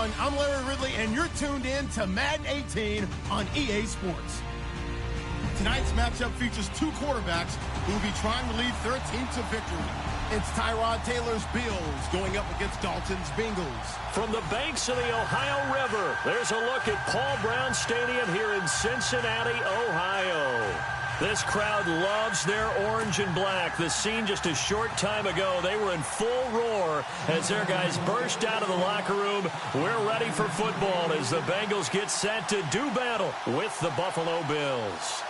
everyone. I'm Larry Ridley, and you're tuned in to Madden 18 on EA Sports. Tonight's matchup features two quarterbacks who will be trying to lead their team to victory. It's Tyrod Taylor's Bills going up against Dalton's Bengals. From the banks of the Ohio River, there's a look at Paul Brown Stadium here in Cincinnati, Ohio. This crowd loves their orange and black. The scene just a short time ago, they were in full roar as their guys burst out of the locker room. We're ready for football as the Bengals get set to do battle with the Buffalo Bills.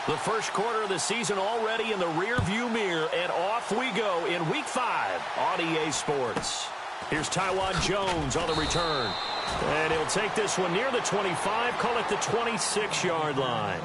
The first quarter of the season already in the rearview mirror, and off we go in Week 5 on EA Sports. Here's Taiwan Jones on the return. And he'll take this one near the 25, call it the 26-yard line.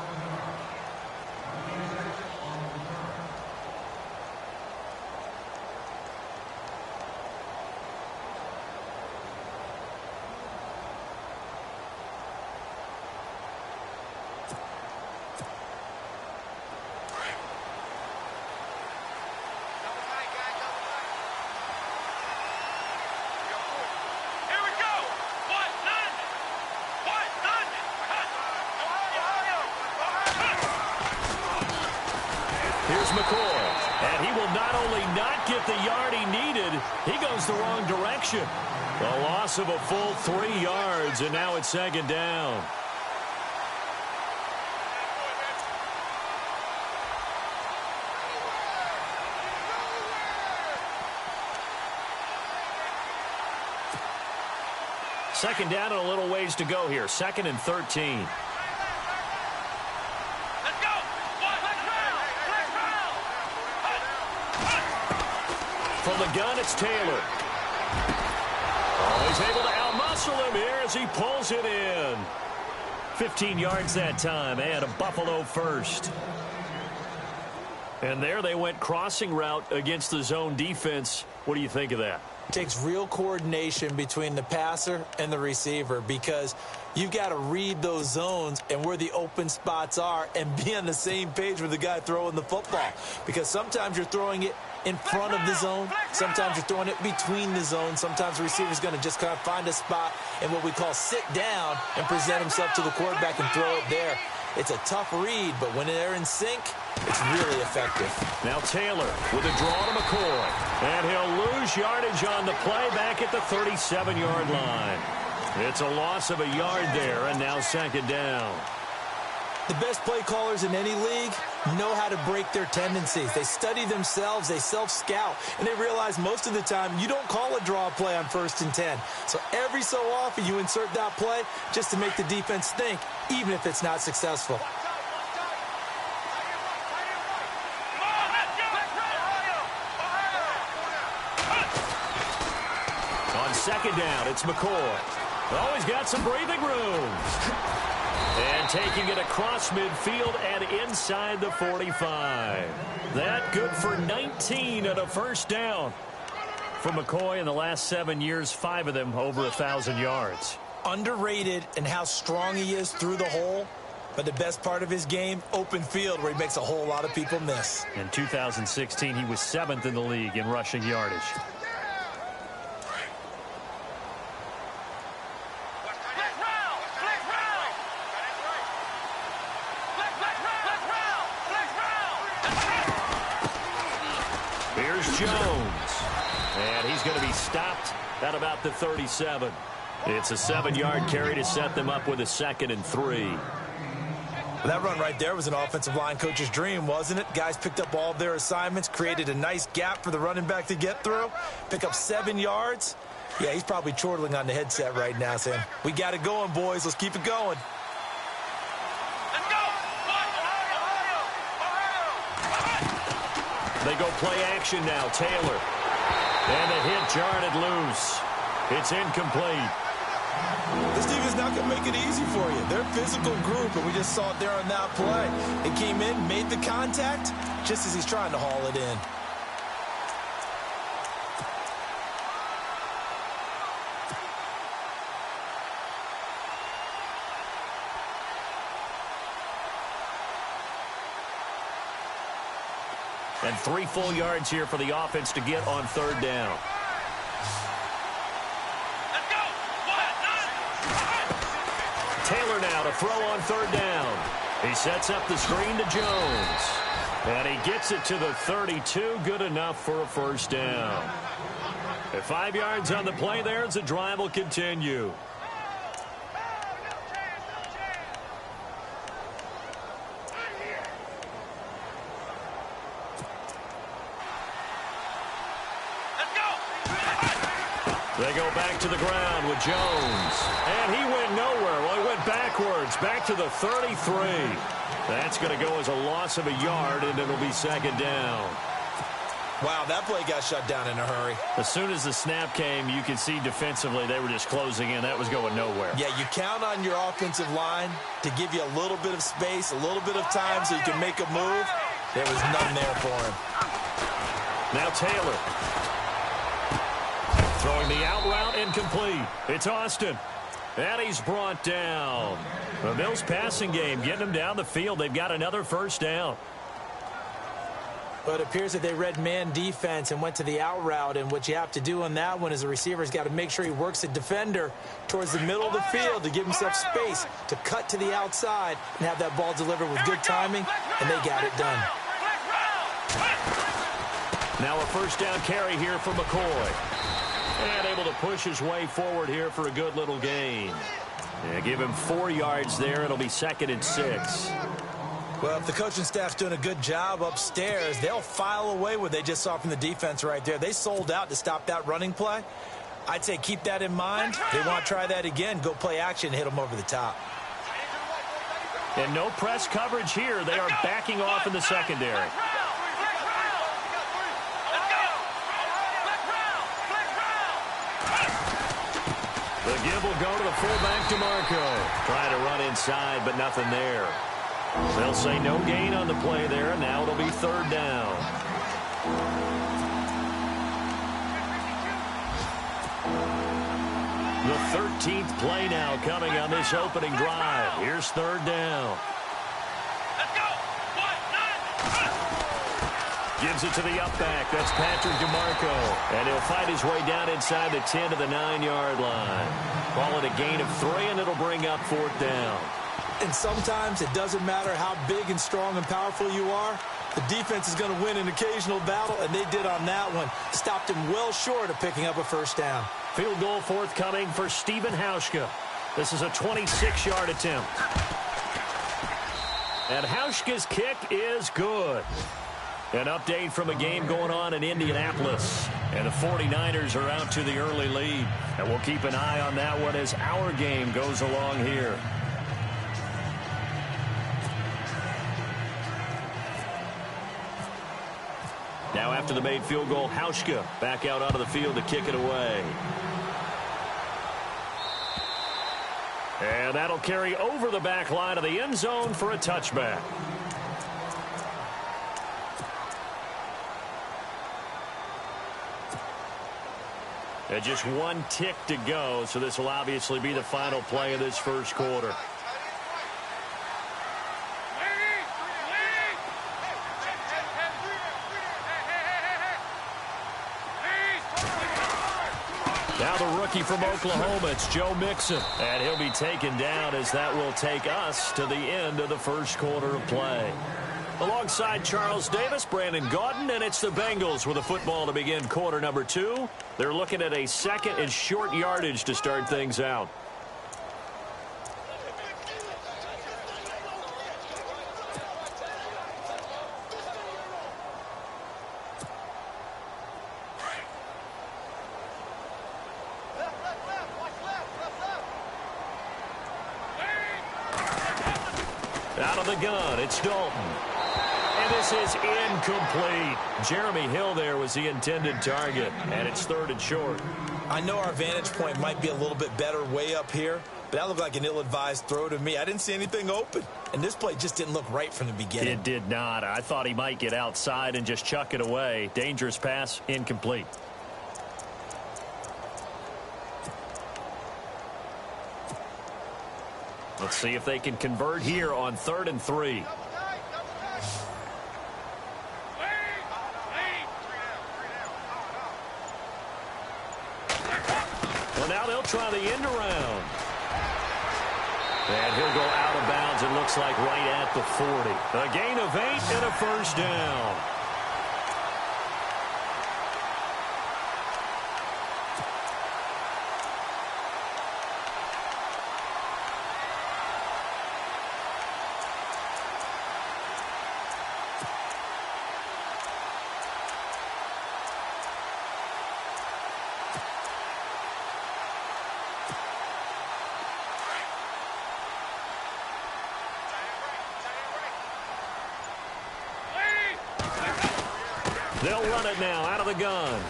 Here's McCoy, and he will not only not get the yard he needed, he goes the wrong direction. A loss of a full 3 yards, and now it's second down. Second down and a little ways to go here. 2nd and 13. From the gun, it's Taylor. Oh, he's able to outmuscle him here as he pulls it in. 15 yards that time, and a Buffalo first. And there they went crossing route against the zone defense. What do you think of that? It takes real coordination between the passer and the receiver because you've got to read those zones and where the open spots are and be on the same page with the guy throwing the football. Because sometimes you're throwing it in front of the zone. Sometimes you're throwing it between the zones. Sometimes the receiver's going to just kind of find a spot and what we call sit down and present himself to the quarterback and throw it there. It's a tough read, but when they're in sync, it's really effective. Now Taylor with a draw to McCoy. And he'll lose yardage on the play back at the 37-yard line. It's a loss of a yard there, and now second down. The best play callers in any league know how to break their tendencies. They study themselves, they self-scout, and they realize most of the time you don't call a draw play on 1st and 10. So every so often you insert that play just to make the defense think, even if it's not successful. On second down, it's McCoy. Oh, he's got some breathing room. And taking it across midfield and inside the 45. That good for 19 and a first down. For McCoy in the last 7 years, 5 of them over 1,000 yards. Underrated in how strong he is through the hole. But the best part of his game, open field, where he makes a whole lot of people miss. In 2016, he was 7th in the league in rushing yardage. Jones. And he's going to be stopped at about the 37. It's a 7-yard carry to set them up with a 2nd and 3. That run right there was an offensive line coach's dream, wasn't it? Guys picked up all of their assignments, created a nice gap for the running back to get through, pick up 7 yards. Yeah, he's probably chortling on the headset right now saying, we got it going, boys. Let's keep it going. They go play action now, Taylor. And the hit jarred it loose. It's incomplete. This defense not going to make it easy for you. They're a physical group, and we just saw it there on that play. It came in, made the contact, just as he's trying to haul it in. And 3 full yards here for the offense to get on 3rd down. Taylor now to throw on 3rd down. He sets up the screen to Jones. And he gets it to the 32. Good enough for a 1st down. At 5 yards on the play there as the drive will continue. They go back to the ground with Jones. And he went nowhere. Well, he went backwards, back to the 33. That's going to go as a loss of a yard, and it'll be 2nd down. Wow, that play got shut down in a hurry. As soon as the snap came, you could see defensively they were just closing in. That was going nowhere. Yeah, you count on your offensive line to give you a little bit of space, a little bit of time so you can make a move. There was none there for him. Now Taylor. Throwing the out route incomplete. It's Austin. And he's brought down. The Bills passing game getting them down the field. They've got another 1st down. But it appears that they read man defense and went to the out route. And what you have to do on that one is the receiver's got to make sure he works the defender towards the middle of the field to give himself space to cut to the outside and have that ball delivered with good timing. And they got it done. Now a 1st down carry here for McCoy. And able to push his way forward here for a good little gain. Yeah, give him 4 yards there. It'll be 2nd and 6. Well, if the coaching staff's doing a good job upstairs, they'll file away what they just saw from the defense right there. They sold out to stop that running play. I'd say keep that in mind. They want to try that again. Go play action, hit them over the top. And no press coverage here. They are backing off in the secondary. The give will go to the fullback, DeMarco. Trying to run inside, but nothing there. They'll say no gain on the play there, and now it'll be 3rd down. The 13th play now coming on this opening drive. Here's 3rd down. Gives it to the up back. That's Patrick DeMarco. And he'll fight his way down inside the 10 to the 9-yard line. Call it a gain of 3, and it'll bring up 4th down. And sometimes it doesn't matter how big and strong and powerful you are. The defense is going to win an occasional battle, and they did on that one. Stopped him well short of picking up a 1st down. Field goal forthcoming for Stephen Hauschka. This is a 26-yard attempt. And Hauschka's kick is good. An update from a game going on in Indianapolis. And the 49ers are out to the early lead. And we'll keep an eye on that one as our game goes along here. Now after the made field goal, Hauschka back out onto the field to kick it away. And that'll carry over the back line of the end zone for a touchback. And just 1 tick to go, so this will obviously be the final play of this 1st quarter. Now the rookie from Oklahoma, it's Joe Mixon. And he'll be taken down as that will take us to the end of the 1st quarter of play. Alongside Charles Davis, Brandon Gaudin, and it's the Bengals with a football to begin quarter number 2. They're looking at a 2nd and short yardage to start things out. Out of the gun, it's Dalton. And this is incomplete. Jeremy Hill there was the intended target, and it's 3rd and short. I know our vantage point might be a little bit better way up here, but that looked like an ill-advised throw to me. I didn't see anything open, and this play just didn't look right from the beginning. It did not. I thought he might get outside and just chuck it away. Dangerous pass, incomplete. Let's see if they can convert here on 3rd and 3. Well, now they'll try the end around. And he'll go out of bounds, it looks like, right at the 40. A gain of 8 and a first down. They'll run it now out of the gun.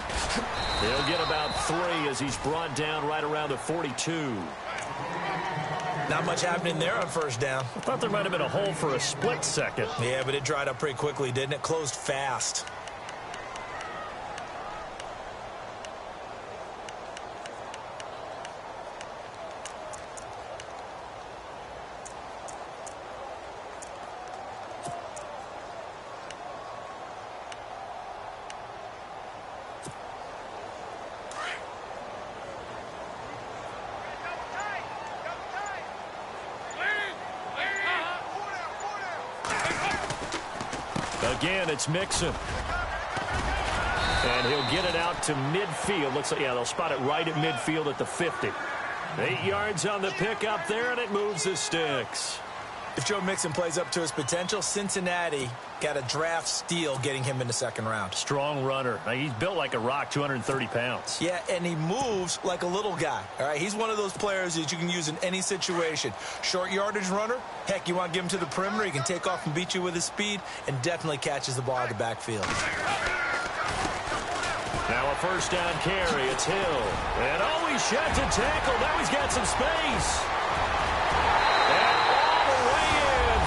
They'll get about 3 as he's brought down right around the 42. Not much happening there on first down. I thought there might have been a hole for a split second. Yeah, but it dried up pretty quickly, didn't it? Closed fast. Again, it's Mixon. And he'll get it out to midfield. Looks like, yeah, they'll spot it right at midfield at the 50. 8 yards on the pickup there, and it moves the sticks. If Joe Mixon plays up to his potential, Cincinnati got a draft steal getting him in the second round. Strong runner. Now, he's built like a rock, 230 pounds. Yeah, and he moves like a little guy. All right, he's one of those players that you can use in any situation. Short yardage runner. Heck, you want to give him to the perimeter, he can take off and beat you with his speed, and definitely catches the ball out of the backfield. Now a first down carry. It's Hill. And always shot to tackle. Now he's got some space.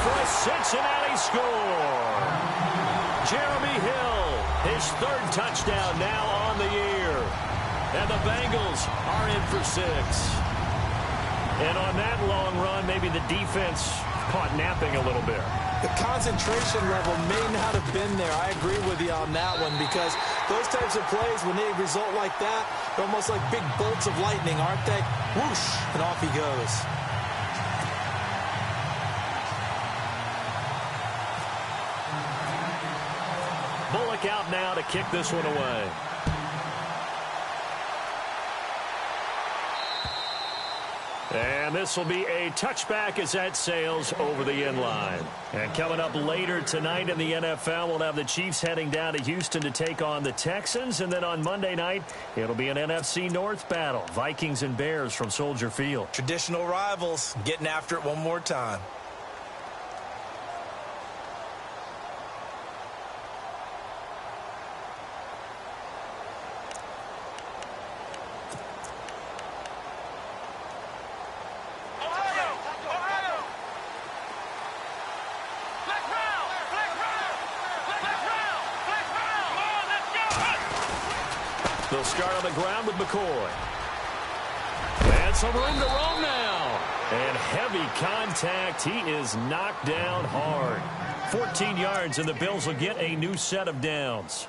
For a Cincinnati score. Jeremy Hill, his 3rd touchdown now on the year. And the Bengals are in for 6. And on that long run, maybe the defense caught napping a little bit. The concentration level may not have been there. I agree with you on that one because those types of plays, when they result like that, they're almost like big bolts of lightning, aren't they? Whoosh, and off he goes. Bullock out now to kick this one away. And this will be a touchback as that sails over the end line. And coming up later tonight in the NFL, we'll have the Chiefs heading down to Houston to take on the Texans. And then on Monday night, it'll be an NFC North battle. Vikings and Bears from Soldier Field. Traditional rivals getting after it one more time. They'll start on the ground with McCoy. And some room to roam now. And heavy contact. He is knocked down hard. 14 yards, and the Bills will get a new set of downs.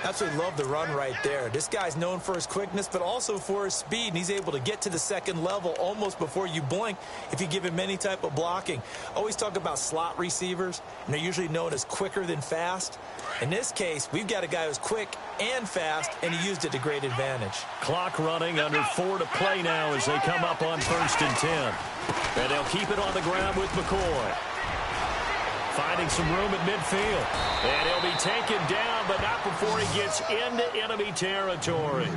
Absolutely love the run right there. This guy's known for his quickness, but also for his speed, and he's able to get to the second level almost before you blink if you give him any type of blocking. Always talk about slot receivers, and they're usually known as quicker than fast. In this case, we've got a guy who's quick and fast, and he used it to great advantage. Clock running, under 4 to play now as they come up on 1st and 10. And they'll keep it on the ground with McCoy. Finding some room at midfield. And he'll be taken down, but not before he gets into enemy territory.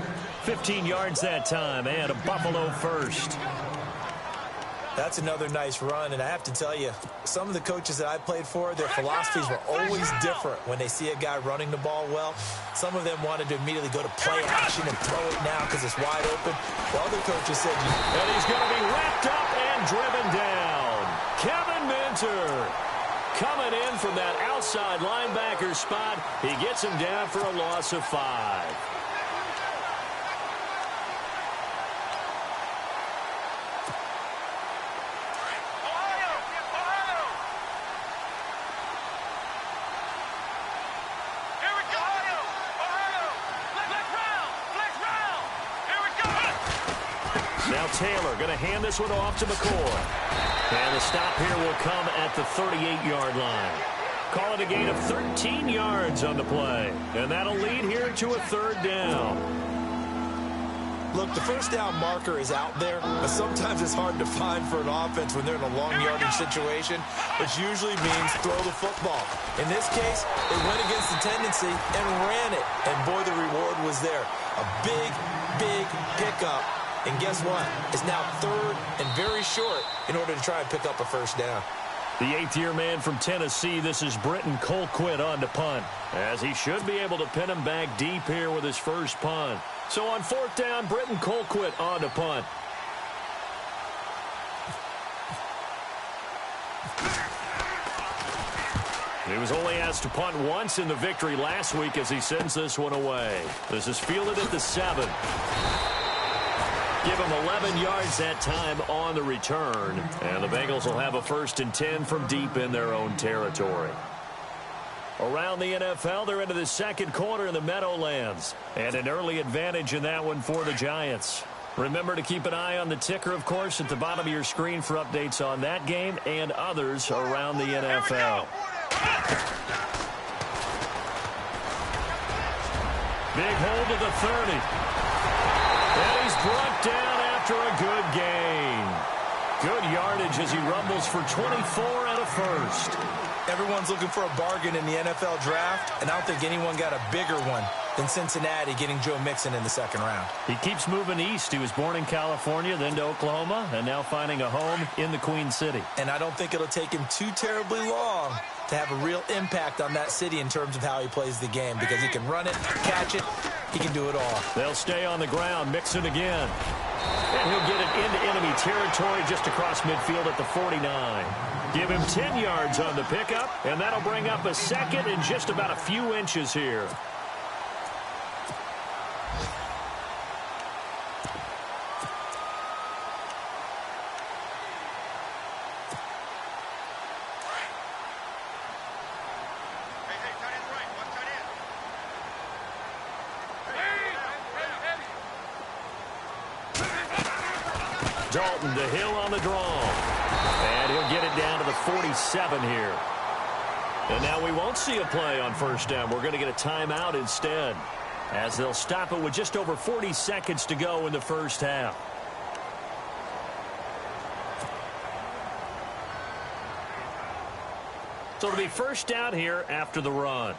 15 yards that time, and a Buffalo first. That's another nice run, and I have to tell you, some of the coaches that I played for, their philosophies were always different when they see a guy running the ball well. Some of them wanted to immediately go to play action and throw it now because it's wide open. While other coaches said, and he's going to be wrapped up and driven down. Kevin Minter coming in from that outside linebacker spot. He gets him down for a loss of 5. Taylor going to hand this one off to McCoy. And the stop here will come at the 38-yard line. Call it a gain of 13 yards on the play. And that'll lead here to a third down. Look, the first down marker is out there, but sometimes it's hard to find for an offense when they're in a long yardage situation, which usually means throw the football. In this case, they went against the tendency and ran it. And boy, the reward was there. A big, big pickup. And guess what? It's now third and very short in order to try and pick up a first down. The eighth-year man from Tennessee, this is Britton Colquitt on to punt, as he should be able to pin him back deep here with his first punt. So on fourth down, Britton Colquitt on to punt. He was only asked to punt once in the victory last week as he sends this one away. This is fielded at the 7. Give him 11 yards that time on the return. And the Bengals will have a 1st and 10 from deep in their own territory. Around the NFL, they're into the second quarter in the Meadowlands. And an early advantage in that one for the Giants. Remember to keep an eye on the ticker, of course, at the bottom of your screen for updates on that game and others around the NFL. Big hold to the 30. And he's brought down after a good gain. Good yardage as he rumbles for 24 and a first. Everyone's looking for a bargain in the NFL draft, and I don't think anyone got a bigger one than Cincinnati getting Joe Mixon in the second round. He keeps moving east. He was born in California, then to Oklahoma, and now finding a home in the Queen City. And I don't think it'll take him too terribly long to have a real impact on that city in terms of how he plays the game, because he can run it, catch it, he can do it all. They'll stay on the ground. Mixon again. And he'll get it into enemy territory just across midfield at the 49. Give him 10 yards on the pickup, and that'll bring up a second and just about a few inches here. Dalton to Hill on the draw. And he'll get it down to the 47 here. And now we won't see a play on first down. We're going to get a timeout instead, as they'll stop it with just over 40 seconds to go in the first half. So it'll be first down here after the run.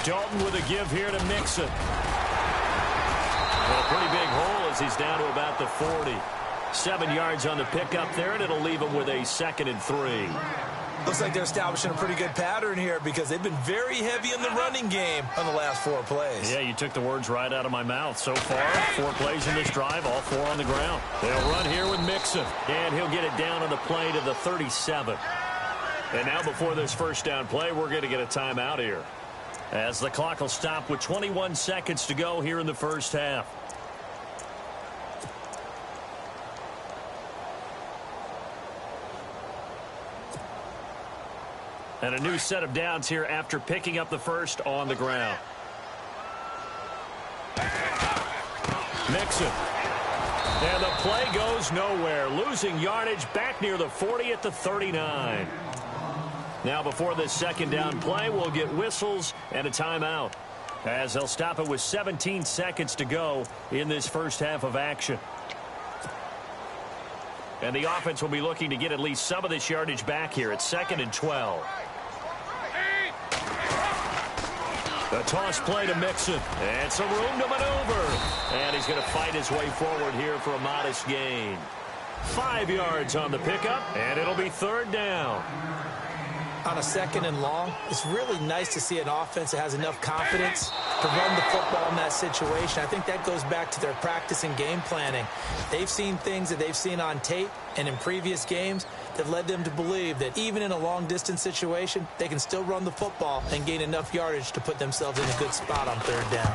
Dalton with a give here to Mixon. A pretty big hole as he's down to about the 40. 7 yards on the pickup there, and it'll leave him with a 2nd and 3. Looks like they're establishing a pretty good pattern here, because they've been very heavy in the running game on the last 4 plays. Yeah, you took the words right out of my mouth. So far, 4 plays in this drive, all 4 on the ground. They'll run here with Mixon, and he'll get it down on the play to the 37. And now before this first down play, we're going to get a timeout here, as the clock will stop with 21 seconds to go here in the first half. And a new set of downs here after picking up the first on the ground. Mixon. And the play goes nowhere. Losing yardage back near the 40 at the 39. Now before this second down play, we'll get whistles and a timeout, as they'll stop it with 17 seconds to go in this first half of action. And the offense will be looking to get at least some of this yardage back here at 2nd and 12. The toss play to Mixon, and some room to maneuver. And he's going to fight his way forward here for a modest gain. 5 yards on the pickup, and it'll be 3rd down. On a 2nd and long, it's really nice to see an offense that has enough confidence to run the football in that situation. I think that goes back to their practice and game planning. They've seen things that they've seen on tape and in previous games that led them to believe that even in a long-distance situation, they can still run the football and gain enough yardage to put themselves in a good spot on 3rd down.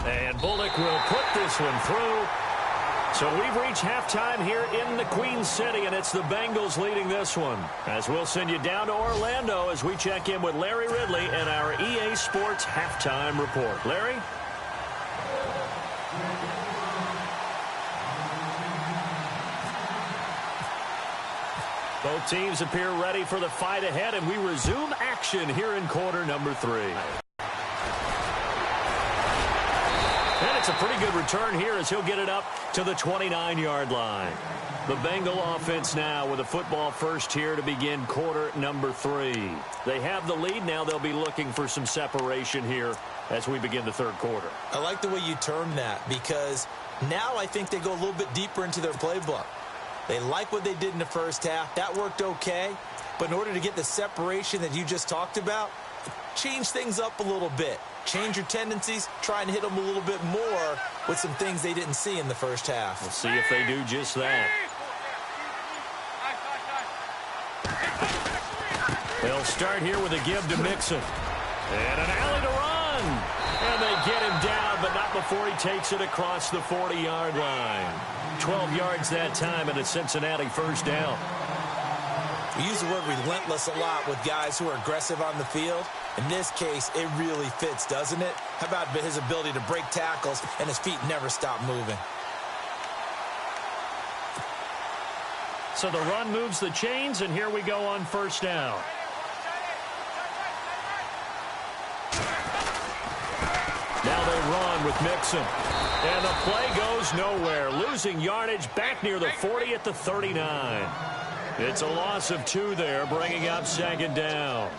And Bullock will put this one through. So we've reached halftime here in the Queen City, and it's the Bengals leading this one. As we'll send you down to Orlando as we check in with Larry Ridley and our EA Sports halftime report. Larry? Both teams appear ready for the fight ahead, and we resume action here in quarter number 3. And it's a pretty good return here as he'll get it up to the 29-yard line. The Bengal offense now with a football first here to begin quarter number 3. They have the lead. Now they'll be looking for some separation here as we begin the third quarter. I like the way you term that because now I think they go a little bit deeper into their playbook. They like what they did in the first half. That worked okay. But in order to get the separation that you just talked about, change things up a little bit. Change your tendencies. Try and hit them a little bit more with some things they didn't see in the first half. We'll see if they do just that. They'll start here with a give to Mixon. And an alley to run. And they get him down, but not before he takes it across the 40-yard line. 12 yards that time, and a Cincinnati first down. We use the word relentless a lot with guys who are aggressive on the field. In this case, it really fits, doesn't it? How about his ability to break tackles and his feet never stop moving? So the run moves the chains, and here we go on first down. Now they run with Mixon. And the play goes nowhere. Losing yardage back near the 40 at the 39. It's a loss of 2 there, bringing up second down.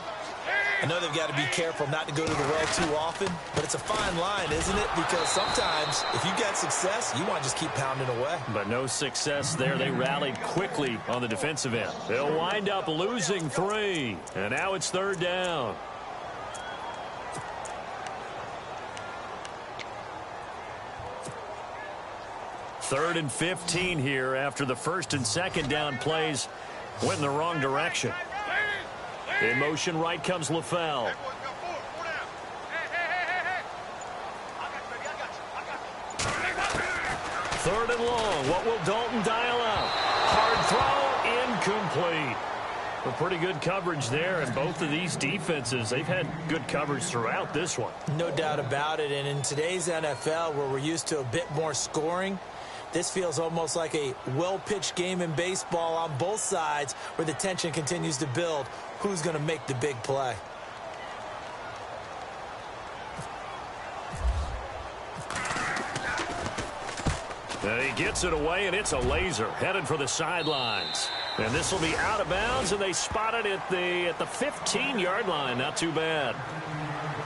I know they've got to be careful not to go to the well too often, but it's a fine line, isn't it? Because sometimes, if you got success, you want to just keep pounding away. But no success there. They rallied quickly on the defensive end. They'll wind up losing 3. And now it's third down. Third and 15 here after the first and second down plays went in the wrong direction. In motion right comes LaFell. Third and long. What will Dalton dial out? Hard throw, incomplete. A pretty good coverage there, and both of these defenses, they've had good coverage throughout this one. No doubt about it, and in today's NFL where we're used to a bit more scoring, this feels almost like a well-pitched game in baseball on both sides where the tension continues to build. Who's going to make the big play? He gets it away, and it's a laser headed for the sidelines. And this will be out of bounds, and they spot it at the 15-yard line. Not too bad.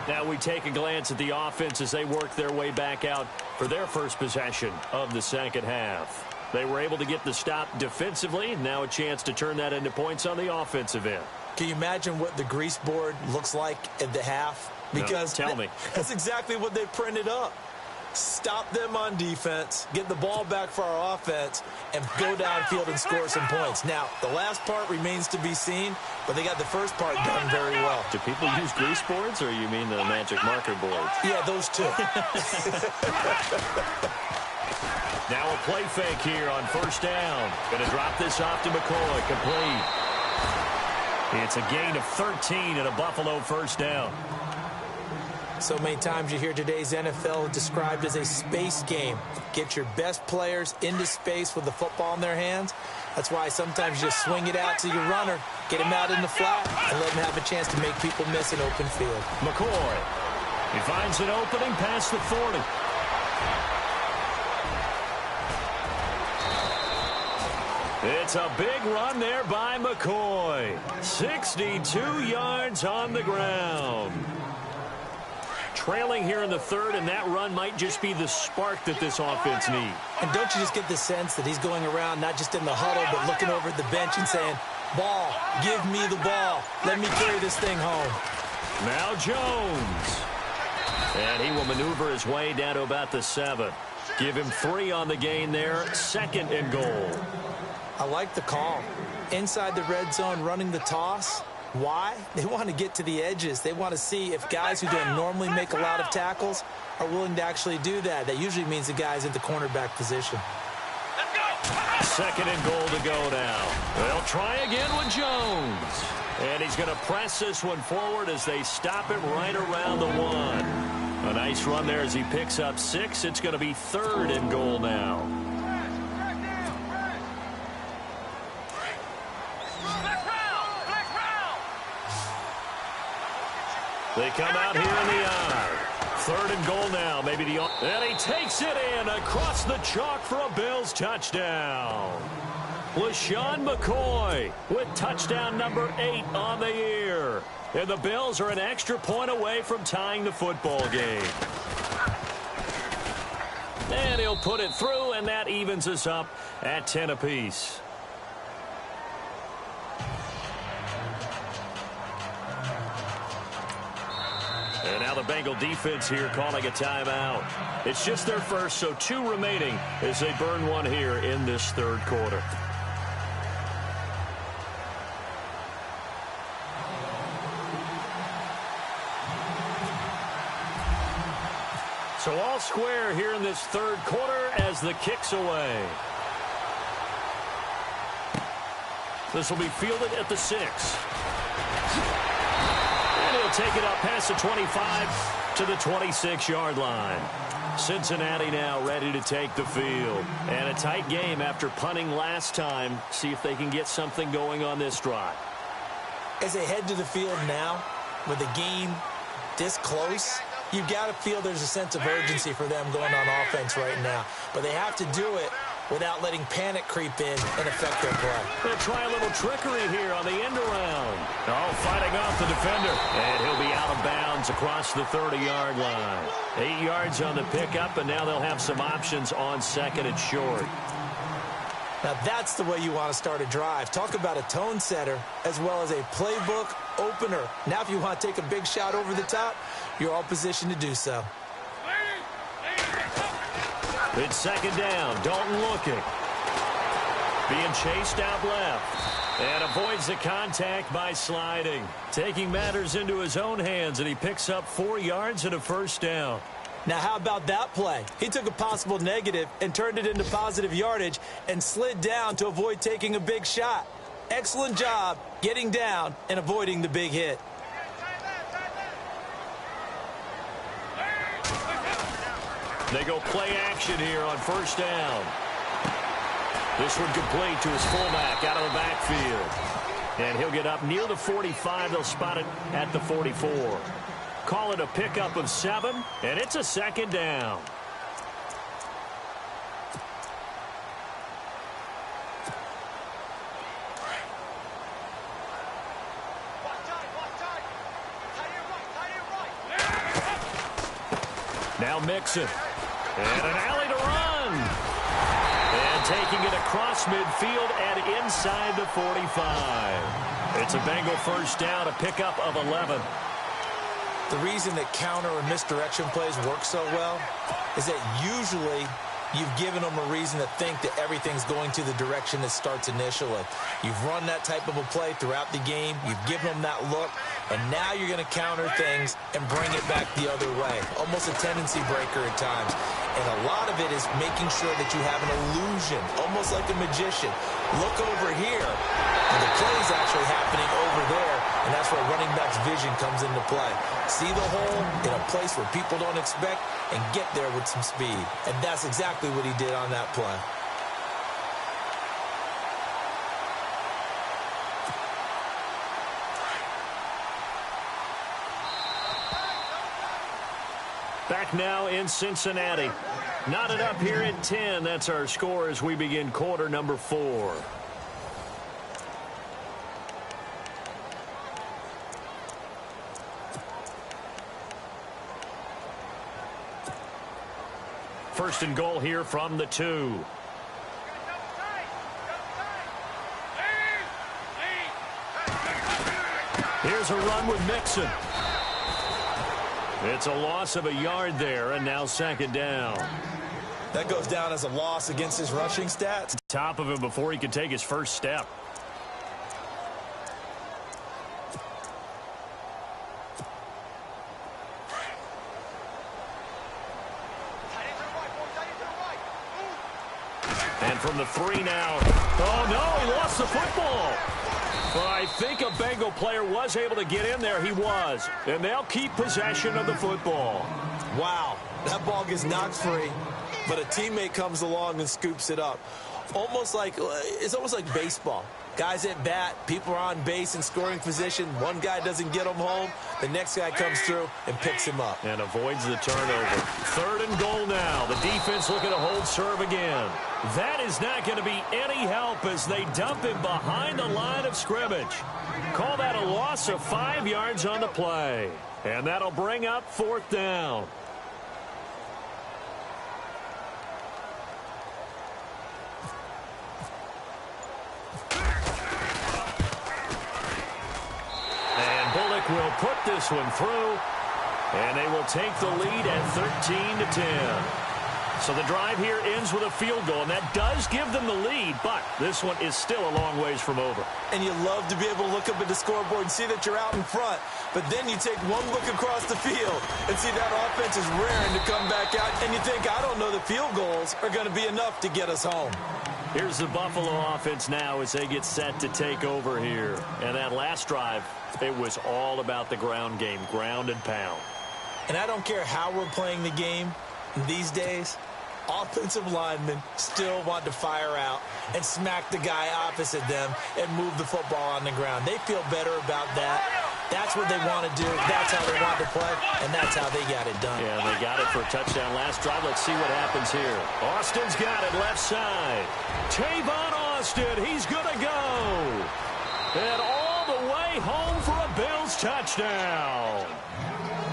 Now we take a glance at the offense as they work their way back out for their first possession of the second half. They were able to get the stop defensively. Now a chance to turn that into points on the offensive end. Can you imagine what the grease board looks like at the half? Because no, tell me. That's exactly what they printed up. Stop them on defense, get the ball back for our offense, and go downfield and score some points. Now, the last part remains to be seen, but they got the first part done very well. Do people use grease boards, or you mean the magic marker boards? Yeah, those two. Now a play fake here on first down. Going to drop this off to McCoy, complete. It's a gain of 13 and a Buffalo first down. So many times you hear today's NFL described as a space game. Get your best players into space with the football in their hands. That's why sometimes you just swing it out to your runner, get him out in the flat, and let him have a chance to make people miss an open field. McCoy. He finds an opening past the 40. It's a big run there by McCoy. 62 yards on the ground. Trailing here in the third, and that run might just be the spark that this offense needs. And don't you just get the sense that he's going around not just in the huddle, but looking over at the bench and saying, ball, give me the ball. Let me carry this thing home. Now Jones. And he will maneuver his way down to about the 7. Give him 3 on the gain there. Second and goal. I like the call. Inside the red zone, running the toss. Why? They want to get to the edges. They want to see if guys who don't normally make a lot of tackles are willing to actually do that. That usually means the guy's at the cornerback position. Second and goal to go now. They'll try again with Jones. And he's going to press this one forward as they stop it right around the 1. A nice run there as he picks up 6. It's going to be third and goal now. They come out here in the eye. Third and goal now. Maybe the... And he takes it in across the chalk for a Bills touchdown. LaShawn McCoy with touchdown number 8 on the year. And the Bills are an extra point away from tying the football game. And he'll put it through, and that evens us up at 10 apiece. And now the Bengal defense here calling a timeout. It's just their first, so 2 remaining as they burn one here in this third quarter. So all square here in this third quarter as the kick's away. This will be fielded at the 6. And he'll take it up past the 25 to the 26-yard line. Cincinnati now ready to take the field. And a tight game after punting last time. See if they can get something going on this drive. As they head to the field now, with the game this close, you've got to feel there's a sense of urgency for them going on offense right now. But they have to do it without letting panic creep in and affect their play. They'll try a little trickery here on the end around. Oh, fighting off the defender. And he'll be out of bounds across the 30-yard line. 8 yards on the pickup, and now they'll have some options on second and short. Now that's the way you want to start a drive. Talk about a tone setter as well as a playbook opener. Now if you want to take a big shot over the top, you're all positioned to do so. It's second down. Dalton looking. Being chased out left. And avoids the contact by sliding. Taking matters into his own hands, and he picks up 4 yards and a first down. Now, how about that play? He took a possible negative and turned it into positive yardage and slid down to avoid taking a big shot. Excellent job getting down and avoiding the big hit. They go play action here on first down. This one complete to his fullback out of the backfield. And he'll get up near the 45. They'll spot it at the 44. Call it a pickup of 7, and it's a second down. Now Mixon. And an alley to run. And taking it across midfield and inside the 45. It's a Bengal first down, a pickup of 11. The reason that counter and misdirection plays work so well is that usually you've given them a reason to think that everything's going to the direction it starts initially. You've run that type of a play throughout the game. You've given them that look. And now you're going to counter things and bring it back the other way. Almost a tendency breaker at times. And a lot of it is making sure that you have an illusion, almost like a magician. Look over here, and the play is actually happening over there, and that's where running back's vision comes into play. See the hole in a place where people don't expect and get there with some speed. And that's exactly what he did on that play. Back now in Cincinnati. Knotted up here at 10. That's our score as we begin quarter number 4. First and goal here from the 2. Here's a run with Mixon. It's a loss of a yard there, and now second down. That goes down as a loss against his rushing stats. Top of him before he could take his first step. And from the 3 now. Oh, no, he lost the football. Well, I think a Bengal player was able to get in there. He was. And they'll keep possession of the football. Wow, that ball gets knocked free, but a teammate comes along and scoops it up. It's almost like baseball. Guys at bat, people are on base in scoring position. One guy doesn't get him home. The next guy comes through and picks him up. And avoids the turnover. 3rd and goal now. The defense looking to hold serve again. That is not going to be any help as they dump him behind the line of scrimmage. Call that a loss of 5 yards on the play. And that'll bring up 4th down. Will put this one through, and they will take the lead at 13-10. So the drive here ends with a field goal, and that does give them the lead, but this one is still a long ways from over. And you love to be able to look up at the scoreboard and see that you're out in front, but then you take one look across the field and see that offense is raring to come back out, and you think, I don't know that field goals are going to be enough to get us home. Here's the Buffalo offense now as they get set to take over here. And that last drive, it was all about the ground game, ground and pound. And I don't care how we're playing the game these days, offensive linemen still want to fire out and smack the guy opposite them and move the football on the ground. They feel better about that. That's what they want to do. That's how they want to play, and that's how they got it done. Yeah, they got it for a touchdown last drive. Let's see what happens here. Austin's got it left side. Tavon Austin, he's going to go. And all the way home for a Bills touchdown.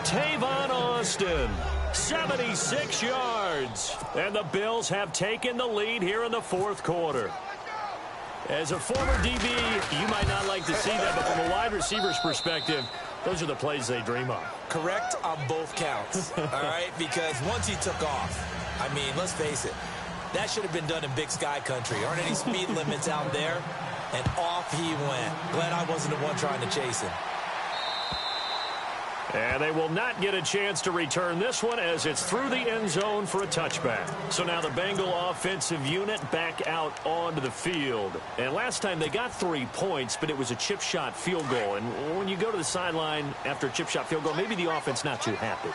Tavon Austin, 76 yards. And the Bills have taken the lead here in the 4th quarter. As a former DB, you might not like to see that, but from a wide receiver's perspective, those are the plays they dream of. Correct on both counts, all right? Because once he took off, I mean, let's face it, that should have been done in Big Sky country. Aren't any speed limits out there? And off he went. Glad I wasn't the one trying to chase him. And they will not get a chance to return this one as it's through the end zone for a touchback. So now the Bengal offensive unit back out onto the field. And last time they got 3 points, but it was a chip shot field goal. And when you go to the sideline after a chip shot field goal, maybe the offense not too happy.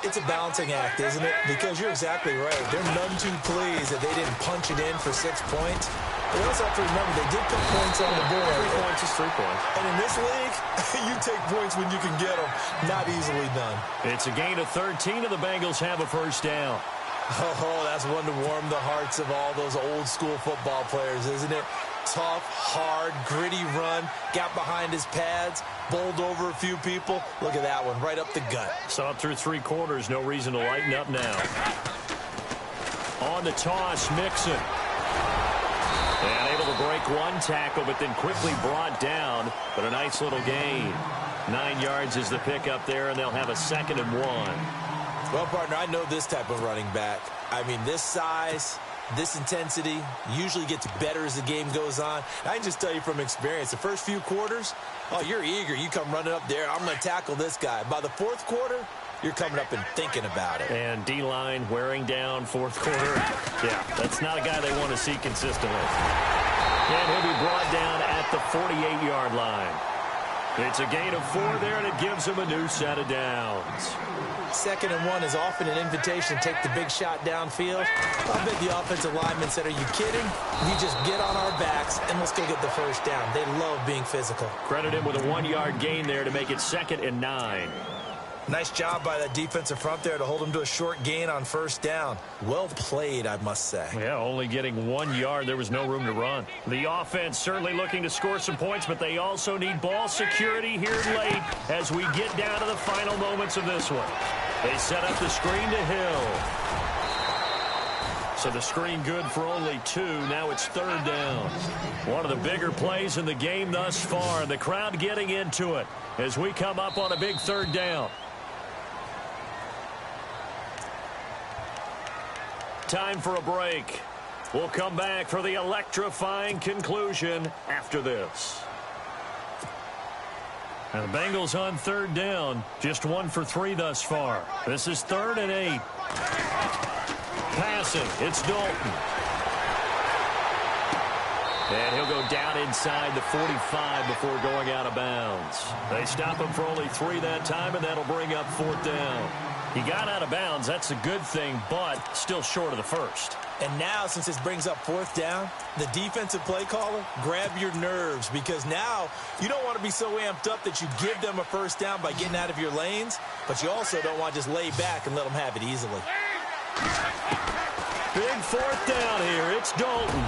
It's a balancing act, isn't it? Because you're exactly right. They're none too pleased that they didn't punch it in for 6 points. But you also have to remember, they did put points on the board. 3 points is 3 points. And in this league, you take points when you can get them. Not easily done. It's a gain of 13, and the Bengals have a first down. Oh, that's one to warm the hearts of all those old school football players, isn't it? Tough, hard, gritty run. Got behind his pads, bowled over a few people. Look at that one, right up the gut. Saw it through 3 quarters. No reason to lighten up now. On the toss, Mixon. And able to break one tackle, but then quickly brought down. But a nice little gain. 9 yards is the pickup there, and they'll have a 2nd and 1. Well, partner, I know this type of running back. I mean, this size, this intensity usually gets better as the game goes on. I can just tell you from experience, the first few quarters, oh, you're eager. You come running up there, I'm going to tackle this guy. By the 4th quarter, you're coming up and thinking about it. And D-line wearing down 4th quarter. Yeah, that's not a guy they want to see consistently. And he'll be brought down at the 48-yard line. It's a gain of 4 there, and it gives him a new set of downs. 2nd and 1 is often an invitation to take the big shot downfield. I bet the offensive lineman said, are you kidding? We just get on our backs, and let's go get the first down. They love being physical. Credit him with a 1-yard gain there to make it 2nd and 9. Nice job by that defensive front there to hold him to a short gain on first down. Well played, I must say. Yeah, only getting 1 yard. There was no room to run. The offense certainly looking to score some points, but they also need ball security here late as we get down to the final moments of this one. They set up the screen to Hill. So the screen good for only 2. Now it's 3rd down. One of the bigger plays in the game thus far. The crowd getting into it as we come up on a big 3rd down. Time for a break. We'll come back for the electrifying conclusion after this. And the Bengals on 3rd down. Just 1 for 3 thus far. This is 3rd and 8. Passing. It's Dalton. And he'll go down inside the 45 before going out of bounds. They stop him for only 3 that time, and that'll bring up 4th down. He got out of bounds. That's a good thing, but still short of the first. And now, since this brings up 4th down, the defensive play caller, grab your nerves, because now you don't want to be so amped up that you give them a 1st down by getting out of your lanes, but you also don't want to just lay back and let them have it easily. Big 4th down here. It's Dalton.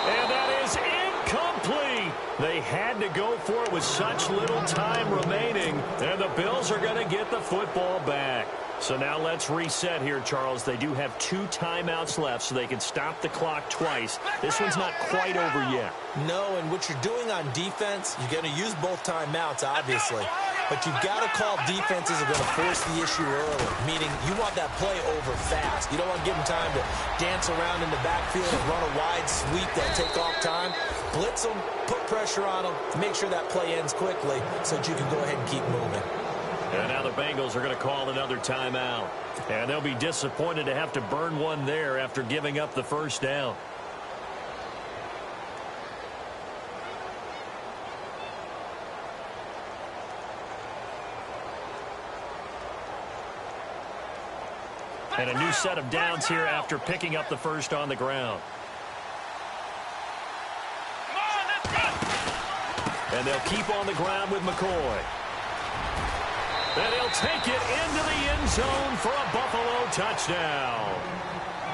And that is incomplete. They had to go for it with such little time remaining, and the Bills are going to get the football back. So now let's reset here, Charles. They do have 2 timeouts left, so they can stop the clock twice. This one's not quite over yet. No, and what you're doing on defense, you're going to use both timeouts, obviously. But you've got to call defenses are going to force the issue early, meaning you want that play over fast. You don't want to give them time to dance around in the backfield and run a wide sweep that take off time. Blitz them, put pressure on them, make sure that play ends quickly so that you can go ahead and keep moving. And now the Bengals are going to call another timeout. And they'll be disappointed to have to burn one there after giving up the 1st down. And a new set of downs here after picking up the 1st on the ground. And they'll keep on the ground with McCoy. And he'll take it into the end zone for a Buffalo touchdown.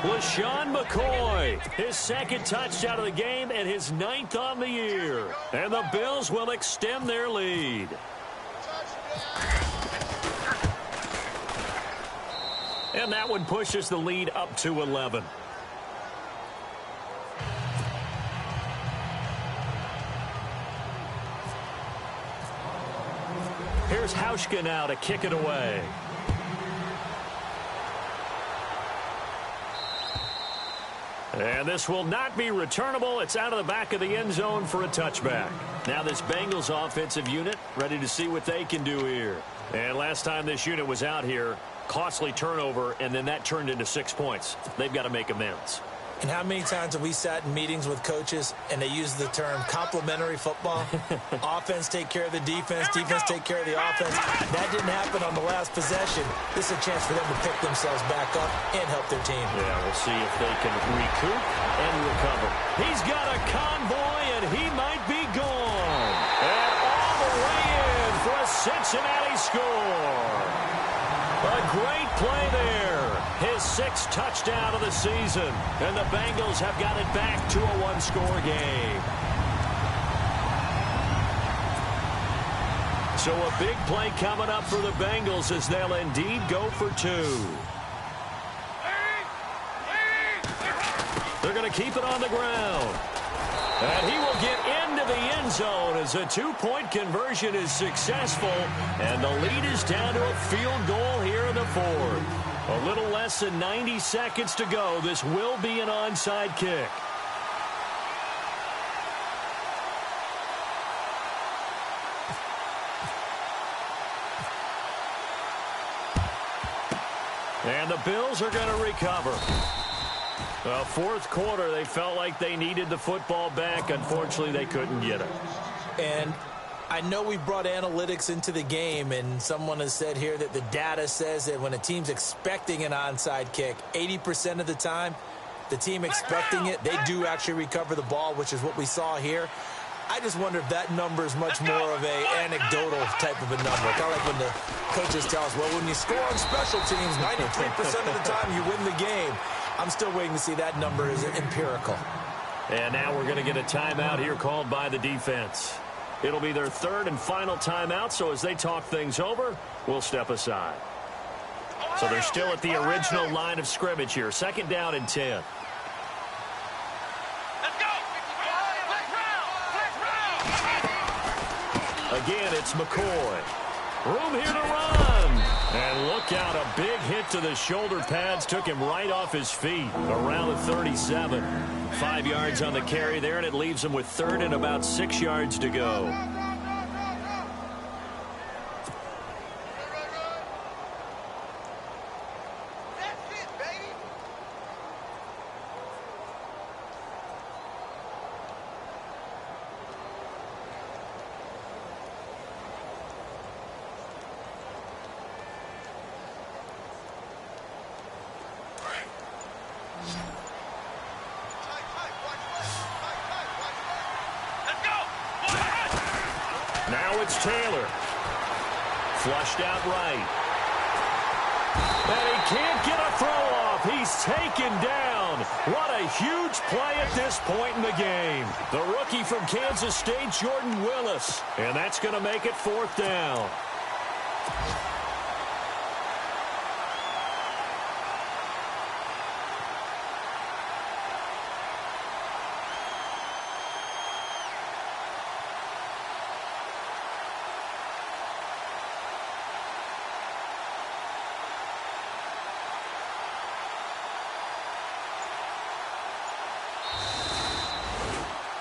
LaShawn McCoy, his 2nd touchdown of the game and his 9th on the year. And the Bills will extend their lead. And that one pushes the lead up to 11. Here's Hauschka now to kick it away. And this will not be returnable. It's out of the back of the end zone for a touchback. Now this Bengals offensive unit ready to see what they can do here. And last time this unit was out here, costly turnover, and then that turned into 6 points. They've got to make amends. And how many times have we sat in meetings with coaches and they use the term complementary football? Offense take care of the defense, defense take care of the offense. That didn't happen on the last possession. This is a chance for them to pick themselves back up and help their team. Yeah, we'll see if they can recoup and recover. He's got a convoy, and he might be gone. And all the way in for a Cincinnati score. A great play there. His 6th touchdown of the season. And the Bengals have got it back to a 1-score game. So a big play coming up for the Bengals as they'll indeed go for 2. They're going to keep it on the ground. And he will get into the end zone as a 2-point conversion is successful. And the lead is down to a field goal here in the 4th. A little less than 90 seconds to go. This will be an onside kick. And the Bills are going to recover. Well, 4th quarter, they felt like they needed the football back. Unfortunately, they couldn't get it. And I know we brought analytics into the game, and someone has said here that the data says that when a team's expecting an onside kick, 80% of the time, the team expecting it, they do actually recover the ball, which is what we saw here. I just wonder if that number is much more of a anecdotal type of a number. Kind of like when the coaches tell us, well, when you score on special teams, 93% of the time you win the game. I'm still waiting to see that number is empirical. And now we're going to get a timeout here called by the defense. It'll be their 3rd and final timeout, so as they talk things over, we'll step aside. So they're still at the original line of scrimmage here. 2nd down and 10. Again, it's McCoy. Room here to run. And look out, a big hit to the shoulder pads. Took him right off his feet around the 37. 5 yards on the carry there, and it leaves him with 3rd and about 6 yards to go. it's Taylor. Flushed out right. And he can't get a throw off. He's taken down. What a huge play at this point in the game. The rookie from Kansas State, Jordan Willis. And that's going to make it 4th down.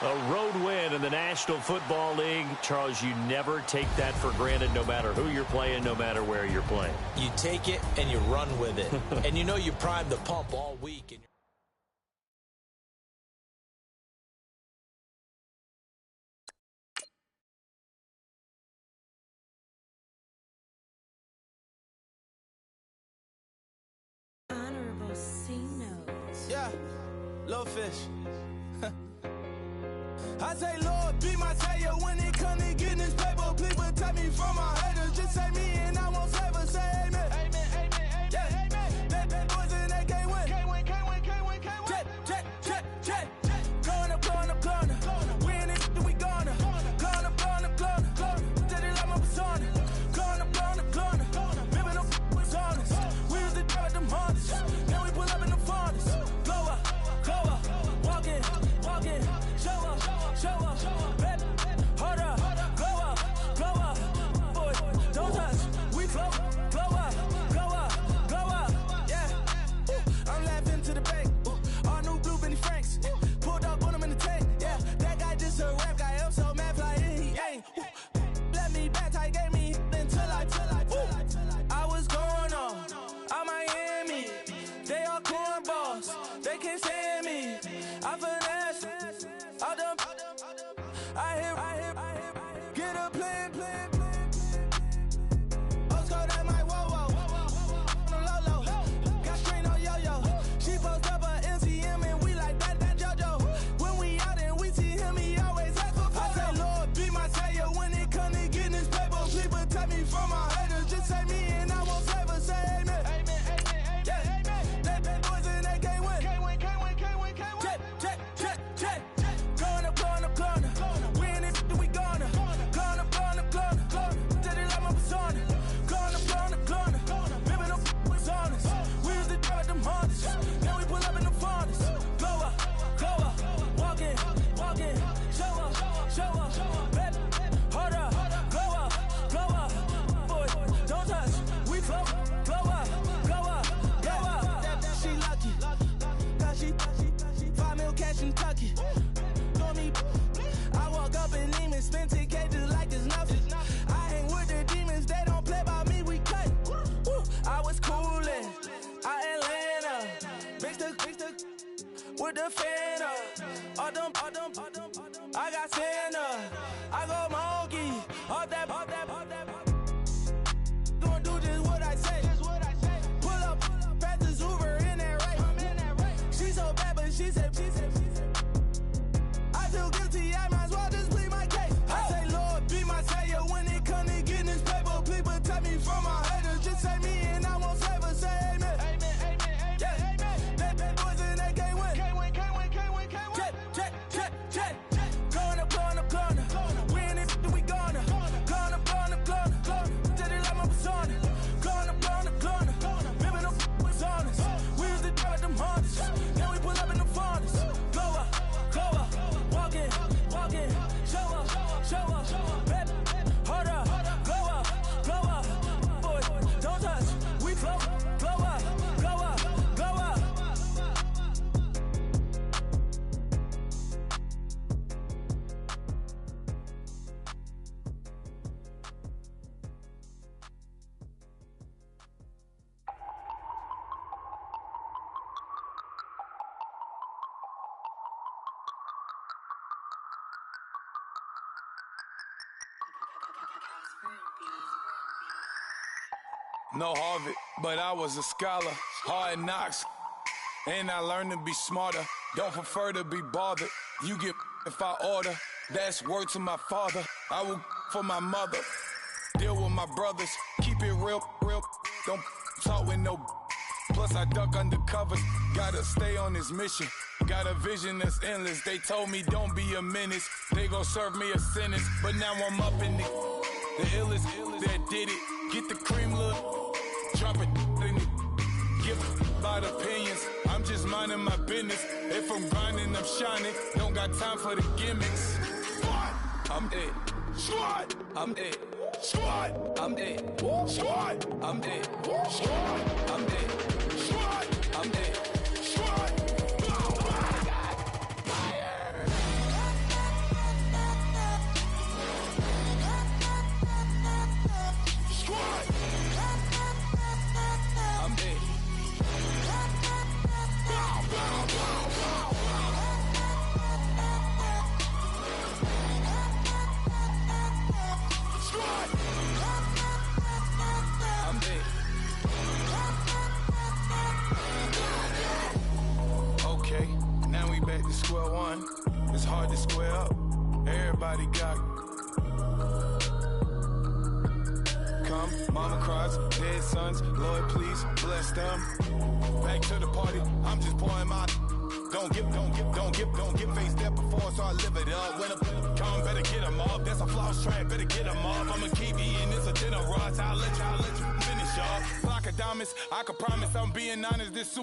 A road win in the National Football League. Charles, you never take that for granted no matter who you're playing, no matter where you're playing. You take it and you run with it. And you know you primed the pump all week. And Honorable C notes. Yeah, little fish. I say, Lord, be my savior when it comes to getting this paper. Please protect me from my haters. Just say me and I won't ever say amen. Amen, amen, amen. Yeah, amen. That boys and they can't win. Can't win, can't win, can't win, can't win. Jet. Going up. We in it, we gonna. Going up. Did it like my persona. Going up. Living up was honest. We was the drive them hardest. Now we pull up in the farthest. Glow up. Walking. Show up, baby, hold up, glow up, boy, don't touch, we glow up, yeah, I'm laughing to the bank, all new blue Benny Franks, pulled up on him in the tank, yeah, that guy just a rap guy, I'm so mad, fly in, he ain't, let me back, tight gave me, until I was going on, I'm Miami, they all cornballs, they can't stand me, I finesse, all them. I hear, get a plan. Oscar, that might whoa. No low. Got strain on yo-yo. She post up her MCM and we like that JoJo. When we out and we see him, he always ask for photo. I say, Lord, be my savior when it comes to getting this paper. Please protect me from my haters. Just say me and I won't ever say amen. Amen. Yeah, amen. That boys and they can't win. Can't win. Jet. Going up. We in it, we gonna. Going up. Did it like my persona. Going up. Living up was honest. We was the drive them hardest. Now we pull up in the farthest. Glow up. Walking. Show up. Baby, hold up. Glow up. Boy, don't touch. We glow up. Yeah, she lucky. Cause she 5 mil cash in Kentucky. I walk up in demons, spend 10K just like it's nothing. I hang with the demons, they don't play by me, we cut. I was coolin', out Atlanta, mixed with the Fanta. All them, I got Santa, I go monkey, all that. Gonna do just what I say. Pull up, pass the Uber in that race. She so bad, but she said. I feel guilty, I might as well just plead my case. I say, Lord, be my savior when it comes to getting this paper. Please protect me from my haters. Just say me and I won't ever say amen. Amen. Yeah, amen. That boys and they can't win. Can't win. Jet. Going up. We in it, we gonna. Going up. Did it like my persona. Going up. Living up was honest. We was the drive them hardest. Now we pull up in the farthest. Glow up. Walking. Show up. Baby, hold up. Glow up. Boy, don't touch. We glow up. No Harvard, but I was a scholar. Hard knocks, and I learned to be smarter. Don't prefer to be bothered. You get if I order. That's word to my father. I will for my mother. Deal with my brothers, keep it real. Don't talk with no. Plus I duck undercovers, gotta stay on this mission. Got a vision that's endless, they told me don't be a menace. They gon' serve me a sentence, but now I'm up in the illest that did it. Get the cream, look, drop it in it. Give about opinions, I'm just minding my business. If I'm grinding, I'm shining, don't got time for the gimmicks. Squad, I'm it. Squad, I'm it. Squad, I'm it. Squad, I'm it. Squad, I'm it. Squad, I'm it. Squad. Square one, it's hard to square up. Everybody got come, mama cries, dead sons, Lord please bless them. Back to the party, I'm just pouring my. Don't get faced that before, so I live it up. When a come, better get them up. That's a floss track, better get them up. I'ma keep eating, it's a dinner rush. I'll let you finish up. Block of diamonds, I can promise I'm being honest. This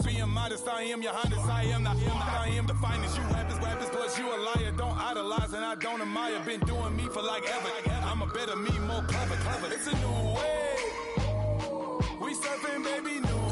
being modest. I am your highness, I am the finest. You rappers, plus you a liar. Don't idolize and I don't admire. Been doing me for like ever. I'm a better me, more clever. It's a new way. We surfing, baby, new